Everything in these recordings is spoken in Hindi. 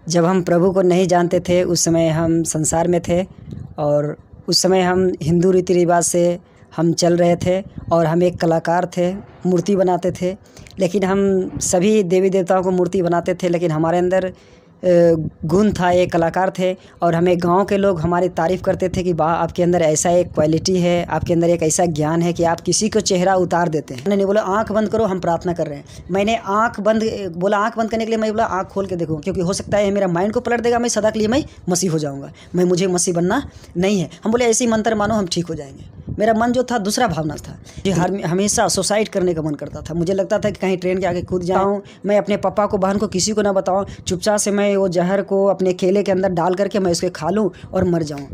जब हम प्रभु को नहीं जानते थे उस समय हम संसार में थे और उस समय हम हिंदू रीति रिवाज से हम चल रहे थे और हम एक कलाकार थे, मूर्ति बनाते थे। लेकिन हम सभी देवी देवताओं को मूर्ति बनाते थे, लेकिन हमारे अंदर गुण था, एक कलाकार थे और हमें गांव के लोग हमारी तारीफ़ करते थे कि वाह आपके अंदर ऐसा एक क्वालिटी है, आपके अंदर एक ऐसा ज्ञान है कि आप किसी को चेहरा उतार देते हैं। मैंने बोला आंख बंद करो, हम प्रार्थना कर रहे हैं। मैंने आंख बंद करने के लिए मैं बोला आंख खोल के देखूँ, क्योंकि हो सकता है मेरा माइंड को पलट देगा, मैं सदा के लिए मैं मसीह हो जाऊँगा। मुझे मसीह बनना नहीं है। हम बोले ऐसे ही मंत्र मानो, हम ठीक हो जाएंगे। मेरा मन जो था दूसरा भावना था, हमेशा सुसाइड करने का मन करता था। मुझे लगता था कि कहीं ट्रेन के आगे कूद जाऊं, मैं अपने पापा को बहन को किसी को ना बताऊं, चुपचाप से मैं वो जहर को अपने केले के अंदर डाल करके मैं उसके खा लूं और मर जाऊं।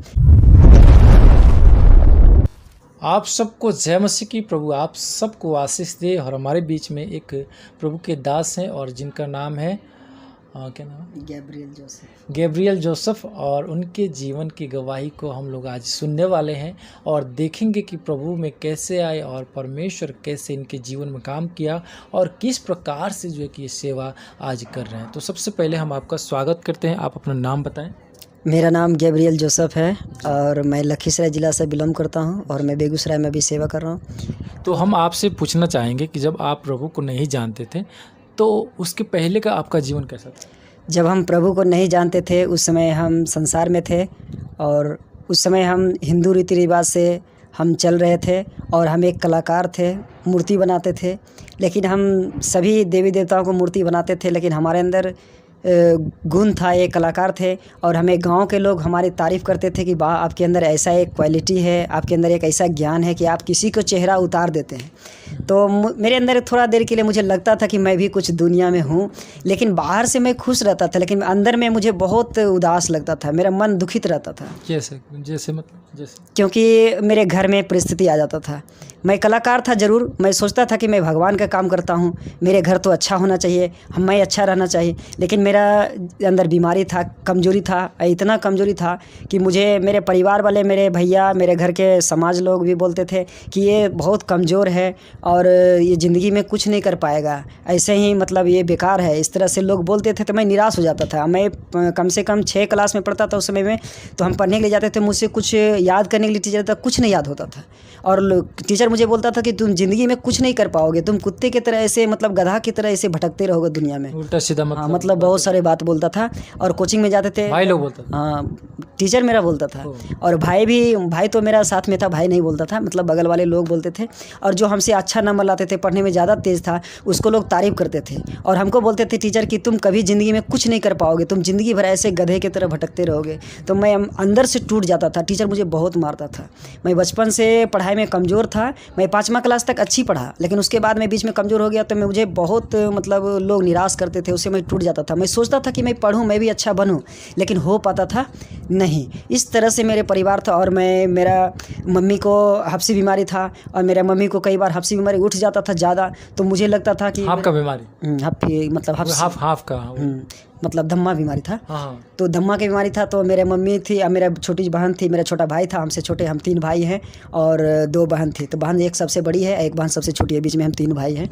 आप सबको जय मसीह की। प्रभु आप सबको आशीष दे। और हमारे बीच में एक प्रभु के दास हैं और जिनका नाम है क्या नाम है? Gabriel Joseph. और उनके जीवन की गवाही को हम लोग आज सुनने वाले हैं और देखेंगे कि प्रभु में कैसे आए और परमेश्वर कैसे इनके जीवन में काम किया और किस प्रकार से जो है कि ये सेवा आज कर रहे हैं। तो सबसे पहले हम आपका स्वागत करते हैं। आप अपना नाम बताएं। मेरा नाम गैब्रियल जोसेफ है और मैं लखीसराय ज़िला से बिलोंग करता हूं और मैं बेगूसराय में भी सेवा कर रहा हूं। तो हम आपसे पूछना चाहेंगे कि जब आप प्रभु को नहीं जानते थे तो उसके पहले का आपका जीवन कैसा था? जब हम प्रभु को नहीं जानते थे उस समय हम संसार में थे और उस समय हम हिंदू रीति रिवाज से हम चल रहे थे और हम एक कलाकार थे, मूर्ति बनाते थे। लेकिन हम सभी देवी देवताओं को मूर्ति बनाते थे, लेकिन हमारे अंदर गुण था, एक कलाकार थे और हमें गांव के लोग हमारी तारीफ़ करते थे कि वाह आपके अंदर ऐसा एक क्वालिटी है, आपके अंदर एक ऐसा ज्ञान है कि आप किसी को चेहरा उतार देते हैं। तो मेरे अंदर थोड़ा देर के लिए मुझे लगता था कि मैं भी कुछ दुनिया में हूँ, लेकिन बाहर से मैं खुश रहता था, लेकिन अंदर में मुझे बहुत उदास लगता था, मेरा मन दुखित रहता था। जैसे क्योंकि मेरे घर में परिस्थिति आ जाता था। मैं कलाकार था ज़रूर, मैं सोचता था कि मैं भगवान का काम करता हूँ, मेरे घर तो अच्छा होना चाहिए, मैं अच्छा रहना चाहिए, लेकिन मेरा अंदर बीमारी था, कमज़ोरी था, इतना कमज़ोरी था कि मुझे मेरे परिवार वाले, मेरे भैया, मेरे घर के समाज लोग भी बोलते थे कि ये बहुत कमज़ोर है और ये ज़िंदगी में कुछ नहीं कर पाएगा, ऐसे ही मतलब ये बेकार है, इस तरह से लोग बोलते थे। तो मैं निराश हो जाता था। मैं कम से कम 6 क्लास में पढ़ता था उस समय में, तो हम पढ़ने के लिए जाते थे, मुझसे कुछ याद करने के लिए टीचर था, कुछ नहीं याद होता था और टीचर मुझे बोलता था कि तुम ज़िंदगी में कुछ नहीं कर पाओगे, तुम कुत्ते की तरह ऐसे मतलब गधा की तरह ऐसे भटकते रहोगे दुनिया में, उल्टा सीधा मतलब बहुत सारे बात बोलता था। और कोचिंग में जाते थे, भाई लोग बोलता था, हाँ टीचर मेरा बोलता था और भाई तो मेरा साथ में था, भाई नहीं बोलता था, मतलब बगल वाले लोग बोलते थे। और जो हमसे अच्छा नंबर लाते थे, पढ़ने में ज़्यादा तेज़ था, उसको लोग तारीफ़ करते थे और हमको बोलते थे टीचर कि तुम कभी ज़िंदगी में कुछ नहीं कर पाओगे, तुम ज़िंदगी भर ऐसे गधे की तरह भटकते रहोगे। तो मैं अंदर से टूट जाता था। टीचर मुझे बहुत मारता था। मैं बचपन से पढ़ाई में कमज़ोर था। मैं 5वां क्लास तक अच्छी पढ़ा, लेकिन उसके बाद मैं बीच में कमज़ोर हो गया, तो मुझे बहुत मतलब लोग निराश करते थे, उससे मैं टूट जाता था। मैं सोचता था कि मैं पढ़ूँ, मैं भी अच्छा बनूँ, लेकिन हो पाता था नहीं। इस तरह से मेरे परिवार था और मेरा मम्मी को हफ्सी बीमारी था और मेरा मम्मी को कई बार हफ्सी बीमारी उठ जाता था ज़्यादा, तो मुझे लगता था कि आपका बीमारी हफ्सी मतलब हाफ का मतलब धम्मा बीमारी था। हाँ। तो धम्मा की बीमारी था, तो मेरे मम्मी थी और मेरा छोटी बहन थी, मेरा छोटा भाई था, हमसे छोटे, हम 3 भाई हैं और 2 बहन थी। तो बहन एक सबसे बड़ी है, एक बहन सबसे छोटी है, बीच में हम 3 भाई हैं।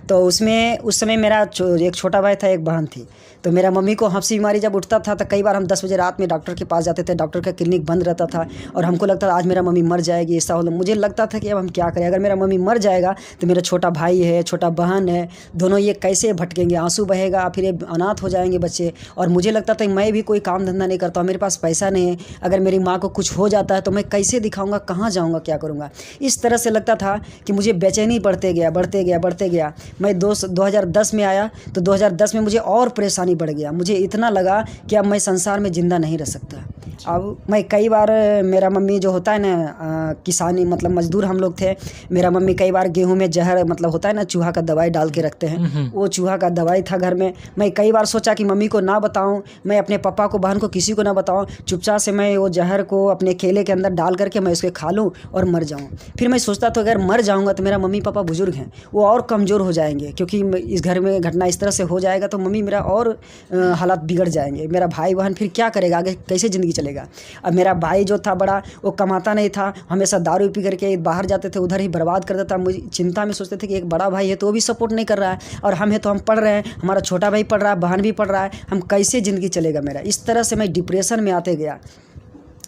तो उसमें उस समय मेरा एक छोटा भाई था, एक बहन थी। तो मेरा मम्मी को हफ्सी बीमारी जब उठता था तो कई बार हम 10 बजे रात में डॉक्टर के पास जाते थे, डॉक्टर का क्लिनिक बंद रहता था और हमको लगता था आज मेरा मम्मी मर जाएगी, ऐसा हो। मुझे लगता था कि अब हम क्या करें, अगर मेरा मम्मी मर जाएगा तो मेरा छोटा भाई है, छोटा बहन है, दोनों ये कैसे भटकेंगे, आंसू बहेगा, फिर ये अनाथ हो जाएंगे बच्चे। और मुझे लगता था मैं भी कोई काम धंधा नहीं करता हूँ, मेरे पास पैसा नहीं है, अगर मेरी माँ को कुछ हो जाता है तो मैं कैसे दिखाऊंगा, कहाँ जाऊँगा, क्या करूँगा। इस तरह से लगता था कि मुझे बेचैनी बढ़ते गया। मैं 2010 में आया तो 2010 में मुझे और परेशानी बढ़ गया। मुझे इतना लगा कि अब मैं संसार में ज़िंदा नहीं रह सकता। अब मैं कई बार, मेरा मम्मी जो होता है ना किसानी मतलब मजदूर हम लोग थे, मेरा मम्मी कई बार गेहूं में जहर मतलब होता है ना चूहा का दवाई डाल के रखते हैं, वो चूहा का दवाई था घर में। मैं कई बार सोचा कि मम्मी को ना बताऊं, मैं अपने पापा को, बहन को, किसी को ना बताऊं, चुपचाप से मैं वो जहर को अपने केले के अंदर डाल करके मैं उसके खा लूँ और मर जाऊँ। फिर मैं सोचता था अगर मर जाऊँगा तो मेरा मम्मी पापा बुजुर्ग हैं, वो और कमज़ोर हो जाएंगे, क्योंकि इस घर में घटना इस तरह से हो जाएगा तो मम्मी मेरा और हालात बिगड़ जाएंगे, मेरा भाई बहन फिर क्या करेगा, आगे कैसे ज़िंदगी चलेगा। चलेगा। अब मेरा भाई जो था बड़ा, वो कमाता नहीं था, हमेशा दारू पी करके बाहर जाते थे, उधर ही बर्बाद कर देता। मुझे चिंता में सोचते थे कि एक बड़ा भाई है तो वो भी सपोर्ट नहीं कर रहा है, और हम है तो हम पढ़ रहे हैं, हमारा छोटा भाई पढ़ रहा है, बहन भी पढ़ रहा है, हम कैसे ज़िंदगी चलेगा मेरा। इस तरह से मैं डिप्रेशन में आते गया।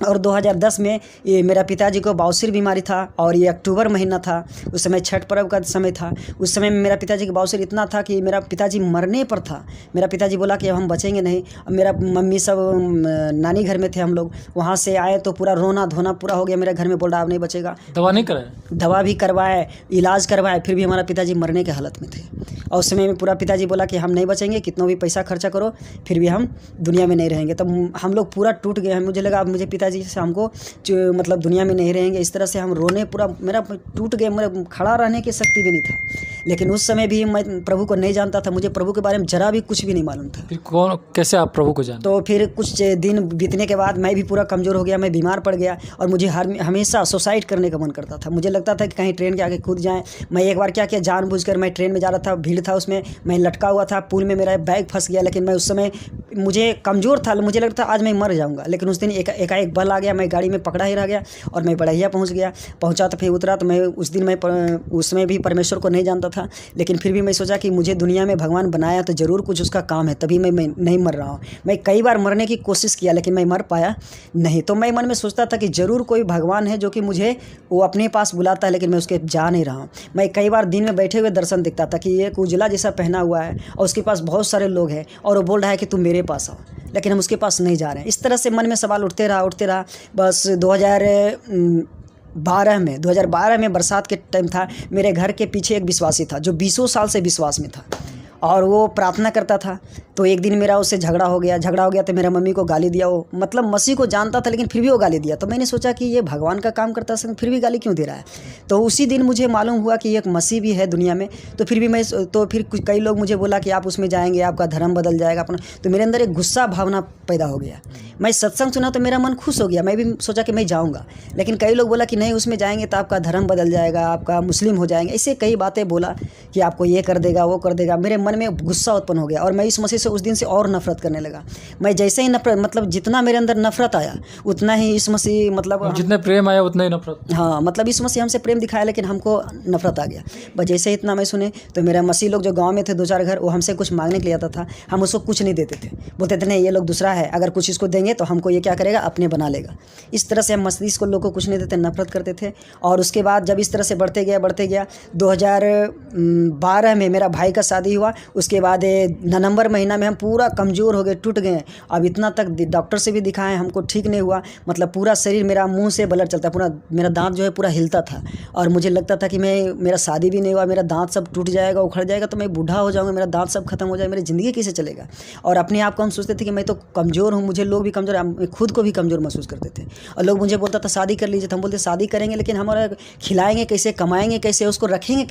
और 2010 में ये मेरा पिताजी को बवासीर बीमारी था, और ये अक्टूबर महीना था, उस समय छठ पर्व का समय था। उस समय मेरा पिताजी का बवासीर इतना था कि मेरा पिताजी मरने पर था। मेरा पिताजी बोला कि अब हम बचेंगे नहीं। अब मेरा मम्मी सब नानी घर में थे, हम लोग वहाँ से आए तो पूरा रोना धोना पूरा हो गया मेरे घर में। बोल रहा अब नहीं बचेगा। दवा नहीं कराए? दवा भी करवाए, इलाज करवाए, फिर भी हमारा पिताजी मरने के हालत में थे। और उस समय में पूरा पिताजी बोला कि हम नहीं बचेंगे, कितना भी पैसा खर्चा करो फिर भी हम दुनिया में नहीं रहेंगे। तब हम लोग पूरा टूट गए। मुझे लगा अब मुझे पिताजी से हमको मतलब दुनिया में नहीं रहेंगे। इस तरह से हम रोने पूरा मेरा टूट गए, मेरा खड़ा रहने की शक्ति भी नहीं था। लेकिन उस समय भी मैं प्रभु को नहीं जानता था, मुझे प्रभु के बारे में जरा भी कुछ भी नहीं मालूम था। फिर कैसे आप प्रभु को जाने? तो फिर कुछ दिन बीतने के बाद मैं भी पूरा कमज़ोर हो गया, मैं बीमार पड़ गया, और मुझे हमेशा सुसाइड करने का मन करता था। मुझे लगता था कि कहीं ट्रेन के आगे कूद जाएँ। मैं एक बार क्या किया, जानबूझकर मैं ट्रेन में जा रहा था, भीड़ था उसमें, मैं लटका हुआ था, पुल में मेरा बैग फंस गया। लेकिन मैं उस समय मुझे कमज़ोर था, मुझे लगता था आज मैं मर जाऊँगा। लेकिन उस दिन एकाएक बल आ गया, मैं गाड़ी में पकड़ा ही रह गया और मैं बड़हिया पहुँचा तो फिर उतरा। तो मैं उस दिन उसमें भी परमेश्वर को नहीं जानता था, लेकिन फिर भी मैं सोचा कि मुझे दुनिया में भगवान बनाया तो ज़रूर कुछ उसका काम है, तभी मैं नहीं मर रहा हूँ। मैं कई बार मरने की कोशिश किया लेकिन मैं मर पाया नहीं। तो मैं मन में सोचता था कि ज़रूर कोई भगवान है जो कि मुझे वो अपने पास बुलाता है, लेकिन मैं उसके जा नहीं रहा हूँ। मैं कई बार दिन में बैठे हुए दर्शन दिखता था कि एक उजला जैसा पहना हुआ है और उसके पास बहुत सारे लोग हैं और वो बोल रहा है कि तुम मेरे पास आओ, लेकिन हम उसके पास नहीं जा रहे हैं। इस तरह से मन में सवाल उठते रहा। बस 2012 में बरसात के टाइम था। मेरे घर के पीछे एक विश्वासी था जो 20 साल से विश्वास में था और वो प्रार्थना करता था। तो एक दिन मेरा उससे झगड़ा हो गया तो मेरा मम्मी को गाली दिया। वो मतलब मसीह को जानता था लेकिन फिर भी वो गाली दिया। तो मैंने सोचा कि ये भगवान का काम करता है फिर भी गाली क्यों दे रहा है। तो उसी दिन मुझे मालूम हुआ कि एक मसीह भी है दुनिया में। तो फिर कई लोग मुझे बोला कि आप उसमें जाएंगे, आपका धर्म बदल जाएगा अपना। तो मेरे अंदर एक गुस्सा भावना पैदा हो गया। मैं सत्संग सुना तो मेरा मन खुश हो गया, मैं भी सोचा कि मैं जाऊँगा। लेकिन कई लोग बोला कि नहीं, उसमें जाएंगे तो आपका धर्म बदल जाएगा, आपका मुस्लिम हो जाएंगे। ऐसे कई बातें बोला कि आपको ये कर देगा, वो कर देगा। मेरे मन में गुस्सा उत्पन्न हो गया और मैं इस मसीह से उस दिन से और नफरत करने लगा। मैं जैसे ही नफरत मतलब जितना मेरे अंदर नफरत आया उतना ही इस मसीह मतलब जितने प्रेम आया उतना ही नफरत। हाँ, मतलब इस मसीह हमसे प्रेम दिखाया लेकिन हमको नफरत आ गया। बस जैसे ही इतना मैं सुने तो मेरा मसीह लोग जो गांव में थे 2-4 घर, वो हमसे कुछ मांगने के लिए आता था। हम उसको कुछ नहीं देते थे, बोलते थे नहीं ये लोग दूसरा है, अगर कुछ इसको देंगे तो हमको ये क्या करेगा, अपने बना लेगा। इस तरह से हम मसीह को लोग को कुछ नहीं देते, नफरत करते थे। और उसके बाद जब इस तरह से बढ़ते गया 2012 में मेरा भाई का शादी हुआ। उसके बाद नवंबर महीना में हम पूरा कमज़ोर हो गए, टूट गए। अब इतना तक डॉक्टर से भी दिखाएं, हमको ठीक नहीं हुआ। मतलब पूरा शरीर मेरा मुंह से ब्लड चलता, पूरा मेरा दांत जो है पूरा हिलता था और मुझे लगता था कि मेरा शादी भी नहीं हुआ, मेरा दांत सब टूट जाएगा, उखड़ जाएगा, तो मैं बूढ़ा हो जाऊँगा, मेरा दांत सब खत्म हो जाएगा, मेरी ज़िंदगी कैसे चलेगा। और अपने आप को हम सोचते थे कि मैं तो कमज़ोर हूँ, मुझे लोग भी कमज़ोर, खुद को भी कमज़ोर महसूस करते थे। और लोग मुझे बोलता था शादी कर लीजिए, तो हम बोलते शादी करेंगे लेकिन हमारा खिलाएंगे कैसे, कमाएंगे कैसे, उसको रखेंगे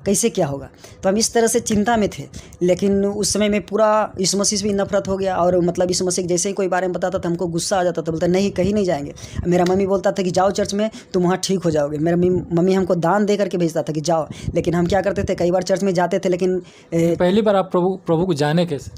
कैसे क्या होगा। तो हम इस तरह से चिंता में थे। लेकिन उस समय में पूरा इस मसीह से भी नफरत हो गया और मतलब इस मसीह जैसे ही कोई बारे में बताता था हमको गुस्सा आ जाता था। बोलता नहीं, कहीं नहीं जाएंगे। मेरा मम्मी बोलता था कि जाओ चर्च में, तुम वहाँ ठीक हो जाओगे। मेरा मम्मी हमको दान दे करके भेजता था कि जाओ। लेकिन हम क्या करते थे, कई बार चर्च में जाते थे लेकिन पहली बार आप प्रभु को जाने कैसे?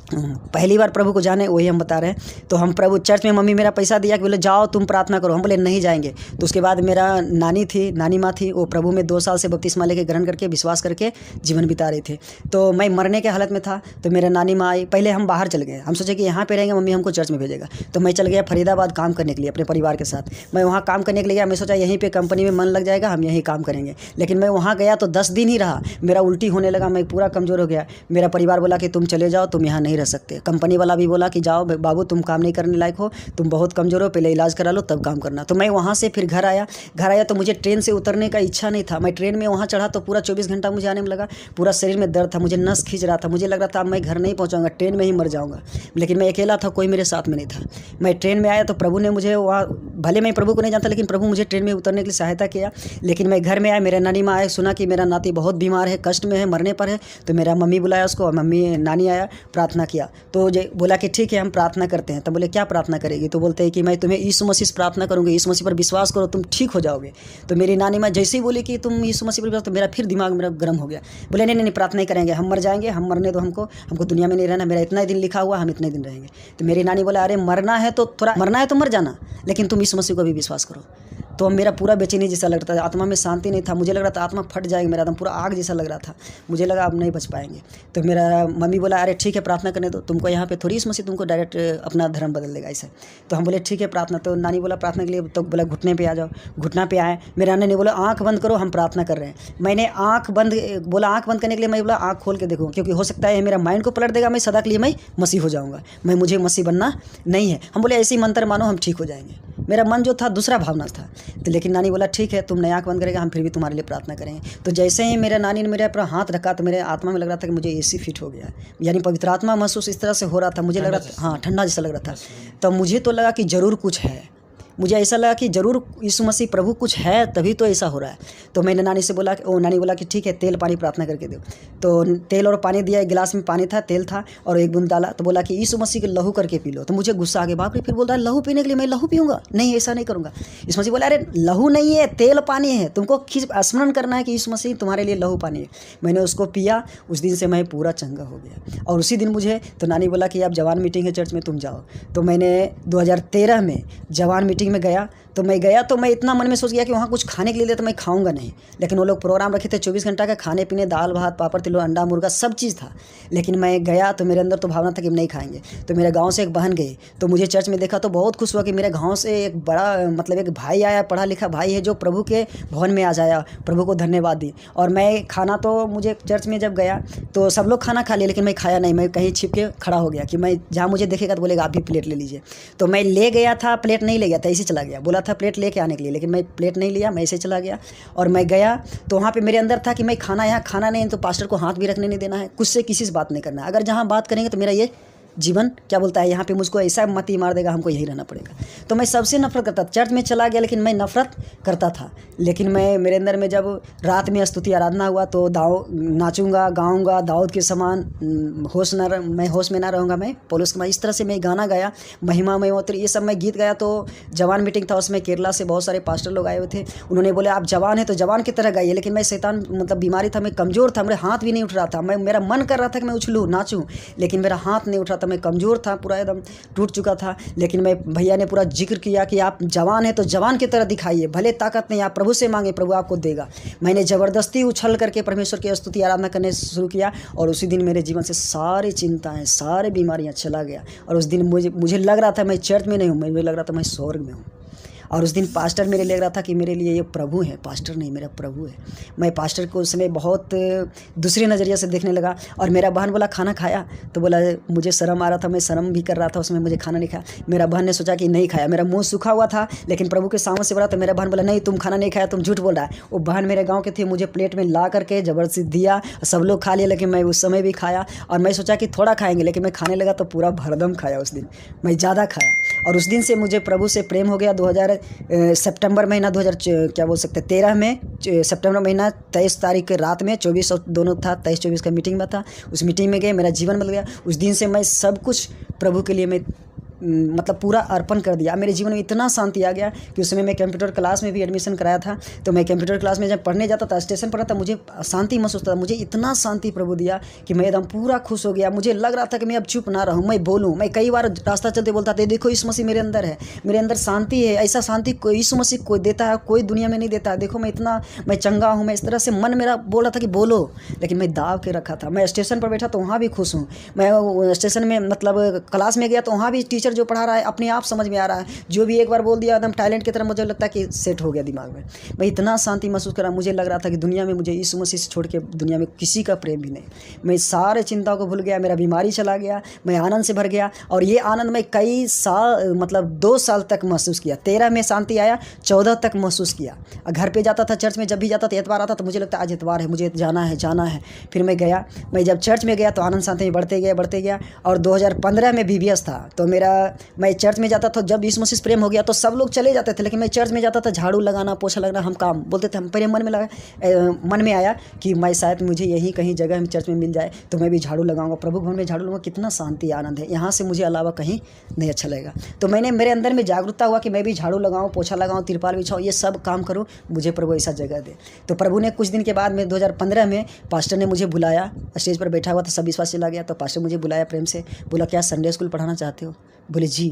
पहली बार प्रभु को जाने वही हम बता रहे हैं। तो हम प्रभु चर्च में मम्मी मेरा पैसा दिया कि बोले जाओ तुम प्रार्थना करो। हम बोले नहीं जाएंगे। तो उसके बाद मेरा नानी माँ थी, वो प्रभु में 2 साल से बपतिस्मा लेके ग्रहण करके विश्वास करके जीवन बिता रही थी। तो मैं मरने के हालत में था। तो मेरा नानी माँ आई। पहले हम बाहर चल गए, हम सोचे कि यहाँ पे रहेंगे, मम्मी हमको चर्च में भेजेगा। तो मैं चल गया फरीदाबाद काम करने के लिए अपने परिवार के साथ। मैं वहाँ काम करने के लिए गया। मैं सोचा यहीं पे कंपनी में मन लग जाएगा, हम यहीं काम करेंगे। लेकिन मैं वहाँ गया तो 10 दिन ही रहा, मेरा उल्टी होने लगा, मैं पूरा कमज़ोर हो गया। मेरा परिवार बोला कि तुम चले जाओ, तुम यहाँ नहीं रह सकते। कंपनी वाला भी बोला कि जाओ बाबू, तुम काम नहीं करने लायक हो, तुम बहुत कमज़ोर हो, पहले इलाज करा लो तब काम करना। तो मैं वहाँ से फिर घर आया तो मुझे ट्रेन से उतरने का इच्छा नहीं था। मैं ट्रेन में वहाँ चढ़ा तो पूरा 24 घंटा मुझे आने में लगा। पूरा शरीर में दर्द था, मुझे नस खींच रहा था, मुझे लग रहा था मैं घर नहीं पहुँचाऊँगा, ट्रेन में ही मर जाऊँगा। लेकिन मैं अकेला था, कोई मेरे साथ में नहीं था। मैं ट्रेन में आया तो प्रभु ने मुझे वहाँ, भले मैं प्रभु को नहीं जानता लेकिन प्रभु मुझे ट्रेन में उतरने के लिए सहायता किया। लेकिन मैं घर में आया, मेरे नानी माँ आए, सुना कि मेरा नाती बहुत बीमार है, कष्ट में है, मरने पर है। तो मेरा मम्मी बुलाया उसको, नानी आया, प्रार्थना किया। तो बोला कि ठीक है हम प्रार्थना करते हैं। तो बोले क्या प्रार्थना करेगी? तो बोलते हैं कि मैं तुम्हें यीशु मसीह से प्रार्थना करूँगी, यीशु मसीह पर विश्वास करो, तुम ठीक हो जाओगे। तो मेरी नानी माँ जैसे ही बोली कि तुम यीशु मसीह पर विश्वास, तो मेरा फिर दिमाग मेरा गर्म हो गया। बोले नहीं नहीं, प्रार्थना ही करेंगे, हम मर जाएंगे, हम मरने दो हमको दुनिया में नहीं रहना, मेरा इतना ही दिन लिखा हुआ, हम इतने दिन रहेंगे। तो मेरी नानी बोला अरे मरना है तो मर जाना, लेकिन तुम यीशु मसीह को भी विश्वास करो। तो मेरा पूरा बेचैनी जैसा लगता था, आत्मा में शांति नहीं था, मुझे लग रहा था आत्मा फट जाएगी मेरा, एकदम पूरा आग जैसा लग रहा था। मुझे लगा अब नहीं बच पाएंगे। तो मेरा मम्मी बोला अरे ठीक है प्रार्थना करने दो, तुमको यहाँ पे थोड़ी यीशु मसीह तुमको डायरेक्ट अपना धर्म बदल देगा ऐसे। तो हम बोले ठीक है प्रार्थना। तो नानी बोला प्रार्थना के लिए, तो बोला घुटने पे आ जाओ। घुटना पे आए, मेरे नानी ने बोला आँख बंद करो, हम प्रार्थना कर रहे हैं। मैंने आँख बंद करने के लिए मैं बोला आँख खोल के देखूँ, क्योंकि हो सकता है मेरा माइंड को पलट देगा, मैं सदा के लिए मैं मसीह हो जाऊँगा, मुझे मसीह बनना नहीं है। हम बोले ऐसे ही मंत्र मानो, हम ठीक हो जाएंगे। मेरा मन जो था दूसरा भावना था। तो लेकिन नानी बोला ठीक है तुम नई आँख बंद करेगा, हम फिर भी तुम्हारे लिए प्रार्थना करेंगे। तो जैसे ही मेरे नानी ने मेरे पर हाथ रखा तो मेरे आत्मा में लग रहा था कि मुझे एसी फिट हो गया, यानी पवित्र आत्मा महसूस इस तरह से हो रहा था। मुझे लग रहा था हाँ ठंडा जैसा लग रहा था। तो मुझे तो लगा कि ज़रूर कुछ है, मुझे ऐसा लगा कि ज़रूर यीशु मसीह प्रभु कुछ है, तभी तो ऐसा हो रहा है। तो मैंने नानी से बोला, नानी बोला कि ठीक है तेल पानी प्रार्थना करके दो। तो तेल और पानी दिया, एक गिलास में पानी था, तेल था और एक बूंद डाला। तो बोला कि यीशु मसीह के लहू करके पी लो। तो मुझे गुस्सा आ गया, बाप रे, फिर बोल रहा है लहू पीने के लिए, मैं लहू पीऊँगा? नहीं ऐसा नहीं करूँगा। यीशु मसीह बोला अरे लहू नहीं है, तेल पानी है, तुमको स्मरण करना है कि यीशु मसीह तुम्हारे लिए लहू पानी है। मैंने उसको पिया, उस दिन से मैं पूरा चंगा हो गया। और उसी दिन मुझे तो नानी बोला कि अब जवान मीटिंग है चर्च में, तुम जाओ। तो मैंने 2013 में जवान मीटिंग में गया। तो मैं गया तो मैं इतना मन में सोच गया कि वहाँ कुछ खाने के लिए तो मैं खाऊंगा नहीं, लेकिन वो लोग प्रोग्राम रखे थे 24 घंटा का, खाने पीने, दाल भात पापड़ तिलो अंडा मुर्गा सब चीज़ था। लेकिन मैं गया तो मेरे अंदर तो भावना था कि नहीं खाएंगे। तो मेरे गांव से एक बहन गई, तो मुझे चर्च में देखा तो बहुत खुश हुआ कि मेरे गांव से एक बड़ा मतलब एक भाई आया, पढ़ा लिखा भाई है, जो प्रभु के भवन में आ जाया, प्रभु को धन्यवाद दी। और मैं खाना तो मुझे चर्च में जब गया तो सब लोग खाना खा लिया, लेकिन मैं खाया नहीं। मैं कहीं छिप के खड़ा हो गया कि मैं जहाँ मुझे देखेगा तो बोलेगा आप भी प्लेट ले लीजिए। तो मैं ले गया था, प्लेट नहीं ले गया था, ऐसे चला गया। बोला था प्लेट लेके आने के लिए, लेकिन मैं प्लेट नहीं लिया, मैं ऐसे चला गया। और मैं गया तो वहाँ पे मेरे अंदर था कि मैं खाना यहाँ खाना नहीं, तो पास्टर को हाथ भी रखने नहीं देना है, कुछ से किसी से बात नहीं करना है। अगर जहाँ बात करेंगे तो मेरा ये जीवन क्या बोलता है, यहाँ पे मुझको ऐसा मती मार देगा, हमको यही रहना पड़ेगा। तो मैं सबसे नफरत करता था। चर्च में चला गया लेकिन मैं नफरत करता था। लेकिन मैं मेरे अंदर में जब रात में स्तुति आराधना हुआ तो नाचूंगा, गाऊंगा दाऊद के समान, मैं होश में ना रहूँगा, मैं पौलुस के, इस तरह से मैं गाना गाया, महिमा में उतर, ये सब मैं गीत गाया। तो जवान मीटिंग था, उसमें केरला से बहुत सारे पास्टर लोग आए हुए थे। उन्होंने बोले आप जवान हैं तो जवान की तरह गाइए। लेकिन मैं शैतान मतलब बीमारी था, मैं कमज़ोर था, मेरे हाथ भी नहीं उठ रहा था। मेरा मन कर रहा था कि मैं उछलूँ नाचूँ, लेकिन मेरा हाथ नहीं उठ रहा था, मैं कमज़ोर था, पूरा एकदम टूट चुका था। लेकिन मैं भैया ने पूरा जिक्र किया कि आप जवान हैं तो जवान की तरह दिखाइए, भले ताकत नहीं, आप प्रभु से मांगे, प्रभु आपको देगा। मैंने ज़बरदस्ती उछल करके परमेश्वर की स्तुति आराधना करने शुरू किया और उसी दिन मेरे जीवन से सारी चिंताएं, सारी बीमारियां चला गया। और उस दिन मुझे लग रहा था मैं चर्च में नहीं हूँ, मुझे लग रहा था मैं स्वर्ग में हूँ। और उस दिन पास्टर मेरे लग रहा था कि मेरे लिए ये प्रभु है, पास्टर नहीं, मेरा प्रभु है। मैं पास्टर को उस समय बहुत दूसरे नज़रिए से देखने लगा। और मेरा बहन बोला खाना खाया, तो बोला मुझे शर्म आ रहा था, मैं शर्म भी कर रहा था उसमें, मुझे खाना नहीं खाया। मेरा बहन ने सोचा कि नहीं खाया, मेरा मुंह सूखा हुआ था लेकिन प्रभु के सामने से बोला। तो मेरा बहन बोला नहीं तुम खाना नहीं खाया, तुम झूठ बोल रहा है। वो बहन मेरे गाँव के थे, मुझे प्लेट में ला करके ज़बरदस्ती दिया, सब लोग खा लिया, लेकिन मैं उस समय भी खाया। और मैं सोचा कि थोड़ा खाएंगे, लेकिन मैं खाने लगा तो पूरा भरदम खाया। उस दिन मैं ज़्यादा खाया और उस दिन से मुझे प्रभु से प्रेम हो गया। 2000 सितंबर महीना 2000 क्या बोल सकते 13 में, सितंबर महीना 23 तारीख के रात में, 24 और दोनों था, 23-24 का मीटिंग में था। उस मीटिंग में गए, मेरा जीवन बदल गया। उस दिन से मैं सब कुछ प्रभु के लिए मैं मतलब पूरा अर्पण कर दिया। मेरे जीवन में इतना शांति आ गया कि उस समय मैं कंप्यूटर क्लास में भी एडमिशन कराया था। तो मैं कंप्यूटर क्लास में जब पढ़ने जाता था, स्टेशन पर था, मुझे शांति महसूस होता था। मुझे इतना शांति प्रभु दिया कि मैं एकदम पूरा खुश हो गया। मुझे लग रहा था कि मैं अब चुप ना रहूँ, मैं बोलूँ। मैं कई बार रास्ता चलते बोलता था देखो यीशु मसीह मेरे अंदर है, मेरे अंदर शांति है। ऐसा शांति कोई यीशु मसीह कोई देता है, कोई दुनिया में नहीं देता है। देखो मैं चंगा हूँ। मैं इस तरह से मन मेरा बोल रहा था कि बोलो, लेकिन मैं दाव के रखा था। मैं स्टेशन पर बैठा तो वहाँ भी खुश हूँ। मैं स्टेशन में मतलब क्लास में गया तो वहाँ भी टीचर जो पढ़ा रहा है अपने आप समझ में आ रहा है। जो भी एक बार बोल दिया एकदम टैलेंट की तरह, मुझे लगता है कि सेट हो गया दिमाग में। मैं इतना शांति महसूस कर रहा, मुझे लग रहा था कि दुनिया में मुझे यीशु मसीह से छोड़ के दुनिया में किसी का प्रेम भी नहीं। मैं सारे चिंताओं को भूल गया, मेरा बीमारी चला गया, मैं आनंद से भर गया। और ये आनंद मैं कई साल मतलब 2 साल तक महसूस किया। 13 में शांति आया, 14 तक महसूस किया। घर पे जाता था, चर्च में जब भी जाता था, एतवार आता तो मुझे लगता आज एतवार है, मुझे जाना है। फिर मैं गया, मैं जब चर्च में गया तो आनंद शांति में बढ़ते गया। और 2015 में BBS था, तो मेरा मैं चर्च में जाता था, जब यीशु मसीह से प्रेम हो गया तो सब लोग चले जाते थे, लेकिन मैं चर्च में जाता था, झाड़ू लगाना, पोछा लगाना, हम काम बोलते थे। हम मेरे मन में आया कि मैं शायद मुझे यहीं कहीं जगह चर्च में मिल जाए तो मैं भी झाड़ू लगाऊंगा, प्रभु भवन में झाड़ू लगाऊंगा, कितना शांति आनंद है, यहाँ से मुझे अलावा कहीं नहीं अच्छा लगेगा। तो मेरे अंदर में जागरूकता हुआ कि मैं भी झाड़ू लगाऊँ, पोछा लगाऊँ, तिरपाल बिछाऊँ, ये सब काम करूँ, मुझे प्रभु ऐसा जगह दे। तो प्रभु ने कुछ दिन के बाद में 2015 में पास्टर ने मुझे बुलाया, स्टेज पर बैठा हुआ था, सब विश्वास चला गया, तो पास्टर मुझे बुलाया प्रेम से, बोला क्या संडे स्कूल पढ़ाना चाहते हो? बोले जी।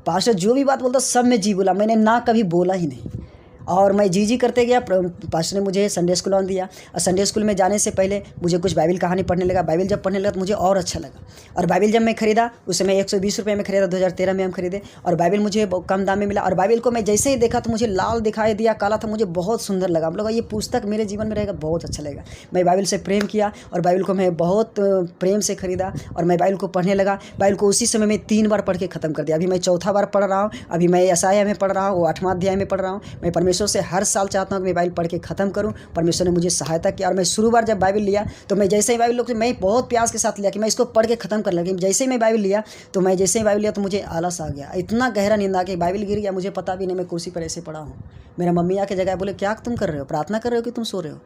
पास्टर जो भी बात बोलता सब में जी बोला, मैंने ना कभी बोला ही नहीं, और मैं जी करते गया। पास्टर ने मुझे संडे स्कूल ऑन दिया, और संडे स्कूल में जाने से पहले मुझे कुछ बाइबल कहानी पढ़ने लगा। बाइबल जब पढ़ने लगा तो मुझे और अच्छा लगा, और बाइबल जब मैं खरीदा उस समय 120 रुपये में खरीदा, 2013 में हम खरीदे, और बाइबल मुझे कम दाम में मिला। और बाइबल को मैं जैसे ही देखा तो मुझे लाल दिखाई दिया, काला था, मुझे बहुत सुंदर लगा। हम लोग ये पुस्तक मेरे जीवन में रहेगा, बहुत अच्छा लगेगा। मैं बाइबल से प्रेम किया, और बाइबल को मैं बहुत प्रेम से खरीदा, और मैं बाइबल को पढ़ने लगा। बाइबल को उसी समय मैं 3 बार पढ़ के ख़त्म कर दिया। अभी मैं 4था बार पढ़ रहा हूँ, अभी मैं यशायाह में पढ़ रहा हूँ, वो 8वां अध्याय में पढ़ रहा हूँ। मैं परमेश्वर से हर साल चाहता हूँ कि मैं बाइबल पढ़ के ख़त्म करूँ। परमेश्वर ने मुझे सहायता किया, और मैं शुरू बार जब बाइबल लिया तो मैं जैसे ही बाइबल लोग मैं बहुत प्यास के साथ लिया कि मैं इसको पढ़ के ख़त्म कर लगा। जैसे ही मैं बाइबल लिया तो मुझे आलस आ गया, इतना गहरा नींद आ गया, बाइबल गिर गया, मुझे पता भी नहीं, मैं कुर्सी पर ऐसे पड़ा हूँ। मेरा मम्मी आके जगह बोले क्या तुम कर रहे हो, प्रार्थना कर रहे हो कि तुम सो रहे हो?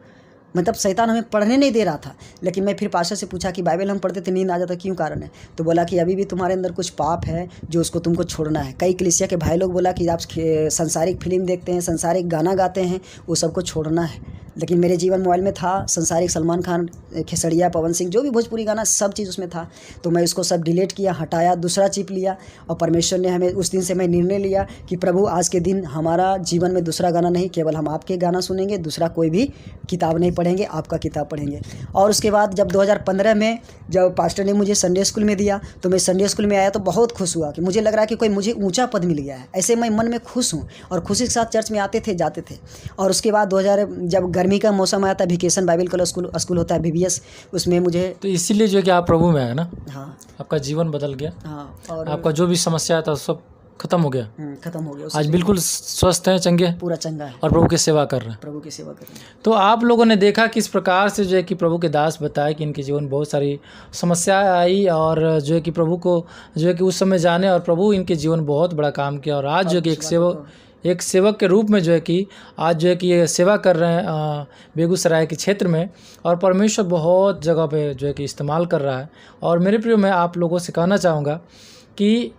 मतलब शैतान हमें पढ़ने नहीं दे रहा था। लेकिन मैं फिर पास्टर से पूछा कि बाइबल हम पढ़ते थे नींद आ जाता, क्यों कारण है? तो बोला कि अभी भी तुम्हारे अंदर कुछ पाप है जो उसको तुमको छोड़ना है। कई कलीसिया के भाई लोग बोला कि आप संसारिक फिल्म देखते हैं, संसारिक गाना गाते हैं, वो सबको छोड़ना है। लेकिन मेरे जीवन मोबाइल में था संसारिक, सलमान खान, खेसड़िया, पवन सिंह, जो भी भोजपुरी गाना, सब चीज़ उसमें था। तो मैं उसको सब डिलीट किया, हटाया, दूसरा चिप लिया, और परमेश्वर ने हमें उस दिन से मैं निर्णय लिया कि प्रभु आज के दिन हमारा जीवन में दूसरा गाना नहीं, केवल हम आपके गाना सुनेंगे, दूसरा कोई भी किताब नहीं पढ़ेंगे, आपका किताब पढ़ेंगे। और उसके बाद जब 2015 में जब पास्टर ने मुझे संडे स्कूल में दिया तो मैं संडे स्कूल में आया तो बहुत खुश हुआ कि मुझे लग रहा है कि कोई मुझे ऊंचा पद मिल गया है। ऐसे मैं मन में खुश हूँ, और खुशी के साथ चर्च में आते थे, जाते थे। और उसके बाद 2000 जब गर्मी का मौसम आया था, वेकेशन बाइबल कॉलेज स्कूल होता है VBS, उसमें मुझे तो इसीलिए जो है कि आप प्रभु में आए ना। हाँ, आपका जीवन बदल गया। हाँ, और आपका जो भी समस्या था सब खत्म हो गया, खत्म हो गया। आज बिल्कुल स्वस्थ हैं, चंगे, पूरा चंगा है, और प्रभु की सेवा कर रहे हैं। प्रभु की सेवा कर रहे हैं। तो आप लोगों ने देखा किस प्रकार से जो है कि प्रभु के दास बताए कि इनके जीवन में बहुत सारी समस्याएं आई, और जो है कि प्रभु को जो है कि उस समय जाने, और प्रभु इनके जीवन में बहुत बड़ा काम किया, और आज जो है कि एक सेवक के रूप में जो है कि आज जो है कि ये सेवा कर रहे हैं बेगूसराय के क्षेत्र में, और परमेश्वर बहुत जगह पे जो है कि इस्तेमाल कर रहा है। और मेरे प्रिय, मैं आप लोगों से कहना चाहूँगा कि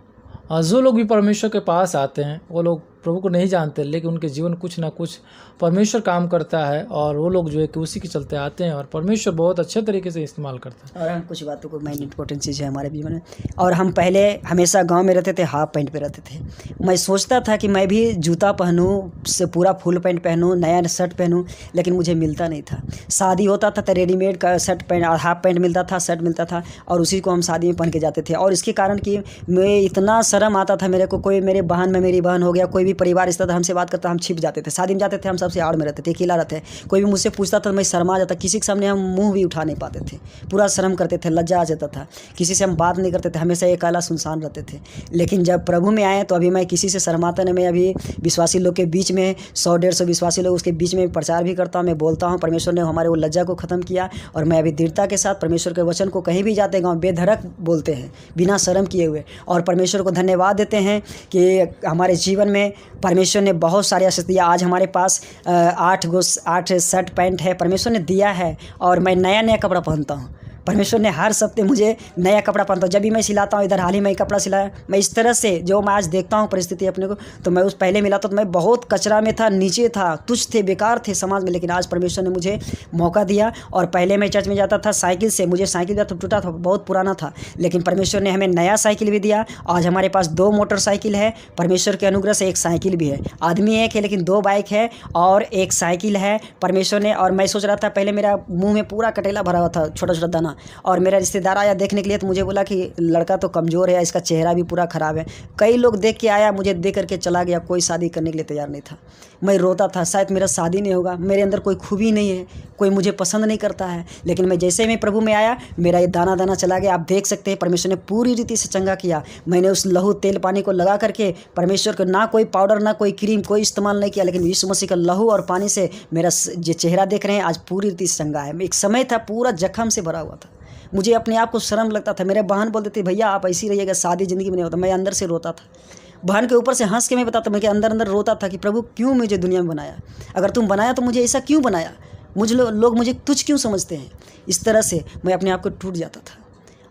जो लोग भी परमेश्वर के पास आते हैं वो लोग प्रभु को नहीं जानते, लेकिन उनके जीवन कुछ ना कुछ परमेश्वर काम करता है, और वो लोग जो है कि उसी के चलते आते हैं, और परमेश्वर बहुत अच्छे तरीके से इस्तेमाल करता है। और हम कुछ बातों को मेन इंपॉर्टेंट चीज़ है हमारे जीवन में। और हम पहले हमेशा गांव में रहते थे, हाफ पैंट पे रहते थे। मैं सोचता था कि मैं भी जूता पहनूँ, से पूरा फुल पैंट पहनूँ, नया शर्ट पहनूँ, लेकिन मुझे मिलता नहीं था। शादी होता था तो रेडीमेड का शर्ट पैंट, हाफ पैंट मिलता था, शर्ट मिलता था, और उसी को हम शादी में पहन के जाते थे। और इसके कारण कि मैं इतना शर्म आता था मेरे को, कोई मेरे बहन में मेरी बहन हो गया, कोई भी परिवार रिश्ता था हमसे बात करता, हम छिप जाते थे। शादी में जाते थे, हम सबसे आड़ में रहते थे, अकेला रहते। कोई भी मुझसे पूछता था मैं शर्मा जाता, किसी के सामने हम मुंह भी उठा नहीं पाते थे, पूरा शर्म करते थे, लज्जा आ जाता था, किसी से हम बात नहीं करते थे, हमेशा अकेला सुनसान रहते थे। लेकिन जब प्रभु में आए तो अभी मैं किसी से शर्माता नहीं। मैं अभी विश्वासी लोग के बीच में 100-150 विश्वासी लोग उसके बीच में प्रचार भी करता हूँ, मैं बोलता हूँ। परमेश्वर ने हमारे वो लज्जा को ख़त्म किया, और मैं अभी दृढ़ता के साथ परमेश्वर के वचन को कहीं भी जाते गाँव बेधड़क बोलते हैं, बिना शर्म किए हुए। और परमेश्वर को धन्यवाद देते हैं कि हमारे जीवन में परमेश्वर ने बहुत सारे आशीष दिया। आज हमारे पास 8 शर्ट पैंट है, परमेश्वर ने दिया है, और मैं नया नया कपड़ा पहनता हूँ। परमेश्वर ने हर हफ्ते मुझे नया कपड़ा पहनता हूँ। जब भी मैं सिलाता हूँ, इधर हाल ही में कपड़ा सिलाया, मैं इस तरह से जो मैं आज देखता हूँ परिस्थिति अपने को, तो मैं उस पहले मिला तो मैं बहुत कचरा में था, नीचे था, तुच्छ थे, बेकार थे समाज में। लेकिन आज परमेश्वर ने मुझे मौका दिया। और पहले मैं चर्च में जाता था साइकिल से, मुझे साइकिल दिया तो टूटा था, बहुत पुराना था, लेकिन परमेश्वर ने हमें नया साइकिल भी दिया। आज हमारे पास 2 मोटरसाइकिल है, परमेश्वर के अनुग्रह से 1 साइकिल भी है। आदमी एक है लेकिन 2 बाइक है, और 1 साइकिल है परमेश्वर ने। और मैं सोच रहा था, पहले मेरा मुँह में पूरा कटेला भरा हुआ था, छोटा छोटा दाना, और मेरा रिश्तेदार आया देखने के लिए तो मुझे बोला कि लड़का तो कमज़ोर है, इसका चेहरा भी पूरा ख़राब है। कई लोग देख के आया, मुझे देख करके चला गया, कोई शादी करने के लिए तैयार नहीं था। मैं रोता था, शायद मेरा शादी नहीं होगा, मेरे अंदर कोई खूबी नहीं है, कोई मुझे पसंद नहीं करता है। लेकिन मैं जैसे मैं प्रभु में आया, मेरा ये दाना दाना चला गया। आप देख सकते हैं परमेश्वर ने पूरी रीति से चंगा किया। मैंने उस लहू तेल पानी को लगा करके परमेश्वर को ना कोई पाउडर ना कोई क्रीम कोई इस्तेमाल नहीं किया, लेकिन यीशु मसीह का लहू और पानी से मेरा जो चेहरा देख रहे हैं आज पूरी रीति से चंगा है। एक समय था पूरा जख्म से भरा हुआ था, मुझे अपने आप को शर्म लगता था। मेरे बहन बोलते थे भैया आप ऐसी रहिएगा, शादी ज़िंदगी में नहीं होता। मैं अंदर से रोता था, बहन के ऊपर से हंस के मैं बताता, मैं कि अंदर अंदर रोता था कि प्रभु क्यों मुझे दुनिया में बनाया, अगर तुम बनाया तो मुझे ऐसा क्यों बनाया, मुझे लोग मुझे तुच्छ क्यों समझते हैं। इस तरह से मैं अपने आप को टूट जाता था।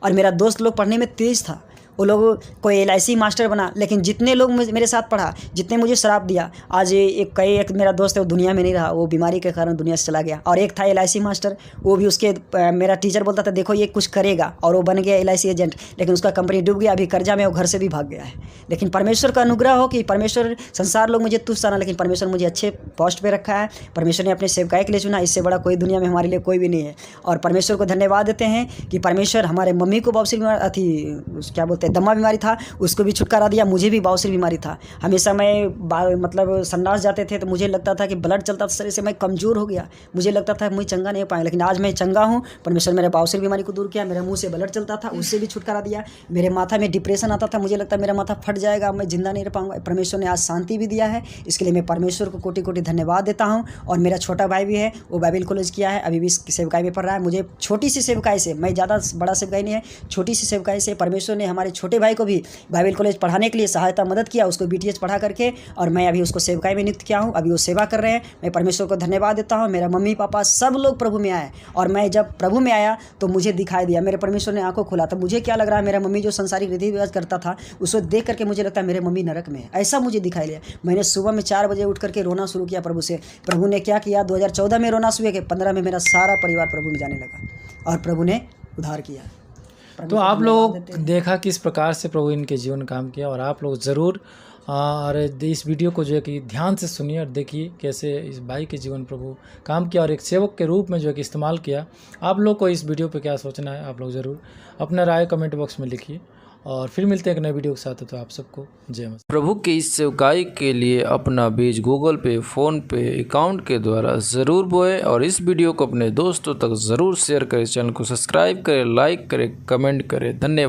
और मेरा दोस्त लोग पढ़ने में तेज़ था, वो लोग कोई LIC मास्टर बना, लेकिन जितने लोग मेरे साथ पढ़ा, जितने मुझे श्राप दिया, आज एक मेरा दोस्त है वो दुनिया में नहीं रहा, वो बीमारी के कारण दुनिया से चला गया। और एक था LIC मास्टर, वो भी उसके मेरा टीचर बोलता था देखो ये कुछ करेगा, और वो बन गया LIC एजेंट, लेकिन उसका कंपनी डूब गया, अभी कर्जा में वो घर से भी भाग गया है। लेकिन परमेश्वर का अनुग्रह हो कि परमेश्वर, संसार लोग मुझे तुच्छ जाना, लेकिन परमेश्वर मुझे अच्छे पोस्ट पे रखा है। परमेश्वर ने अपने सेवकाई के लिए चुना, इससे बड़ा कोई दुनिया में हमारे लिए कोई भी नहीं है। और परमेश्वर को धन्यवाद देते हैं कि परमेश्वर हमारे मम्मी को बवासीर बीमारी क्या बोलते हैं, दमा बीमारी था, उसको भी छुटकारा दिया। मुझे भी बवासीर बीमारी था, हमेशा मैं मतलब संडास जाते थे तो मुझे लगता था कि ब्लड चलता था शरीर से, मैं कमज़ोर हो गया, मुझे लगता था मुझे चंगा नहीं हो पाया। लेकिन आज मैं चंगा हूँ, परमेश्वर मेरे बवासीर बीमारी को दूर किया। मेरे मुंह से ब्लड चलता था, उससे भी छुटकारा दिया। मेरे माथा में डिप्रेशन आता था, मुझे लगता मेरा माथा फट जाएगा, मैं जिंदा नहीं रह पाऊंगा। परमेश्वर ने आज शांति भी दिया है, इसके लिए मैं परमेश्वर को कोटि कोटि धन्यवाद देता हूँ। और मेरा छोटा भाई भी है, वो बाइबल कॉलेज किया है, अभी भी सेवकाई में पढ़ रहा है। मुझे छोटी सी सेवकाई से, मैं ज़्यादा बड़ा सेवकाई नहीं है, छोटी सी सेवकाई से परमेश्वर ने हमारे छोटे भाई को भी बाइबल कॉलेज पढ़ाने के लिए सहायता मदद किया, उसको BTH पढ़ा करके, और मैं अभी उसको सेवकाई में नियुक्त किया हूँ, अभी वो सेवा कर रहे हैं। मैं परमेश्वर को धन्यवाद देता हूँ। मेरा मम्मी पापा सब लोग प्रभु में आए, और मैं जब प्रभु में आया तो मुझे दिखाई दिया, मेरे परमेश्वर ने आंखों खोला। तो मुझे क्या लग रहा है, मेरा मम्मी जो संसारिक रीति रिवाज करता था उसको देख करके मुझे लगता है मेरे मम्मी नरक में है, ऐसा मुझे दिखाई दिया। मैंने सुबह में 4 बजे उठ करके रोना शुरू किया प्रभु से। प्रभु ने क्या किया, 2014 में रोना शुरू किया, 15 में मेरा सारा परिवार प्रभु में जाने लगा, और प्रभु ने उद्धार किया। तो आप लोग देखा किस प्रकार से प्रभु इनके जीवन में काम किया, और आप लोग ज़रूर और इस वीडियो को जो है कि ध्यान से सुनिए और देखिए कैसे इस भाई के जीवन प्रभु काम किया और एक सेवक के रूप में जो है कि इस्तेमाल किया। आप लोग को इस वीडियो पे क्या सोचना है, आप लोग ज़रूर अपना राय कमेंट बॉक्स में लिखिए, और फिर मिलते हैं एक नए वीडियो के साथ। तो आप सबको जय मसीह। प्रभु की इस सेवकाई के लिए अपना बीज गूगल पे, फ़ोन पे अकाउंट के द्वारा ज़रूर बोए, और इस वीडियो को अपने दोस्तों तक ज़रूर शेयर करें। चैनल को सब्सक्राइब करें, लाइक करें, कमेंट करें। धन्यवाद।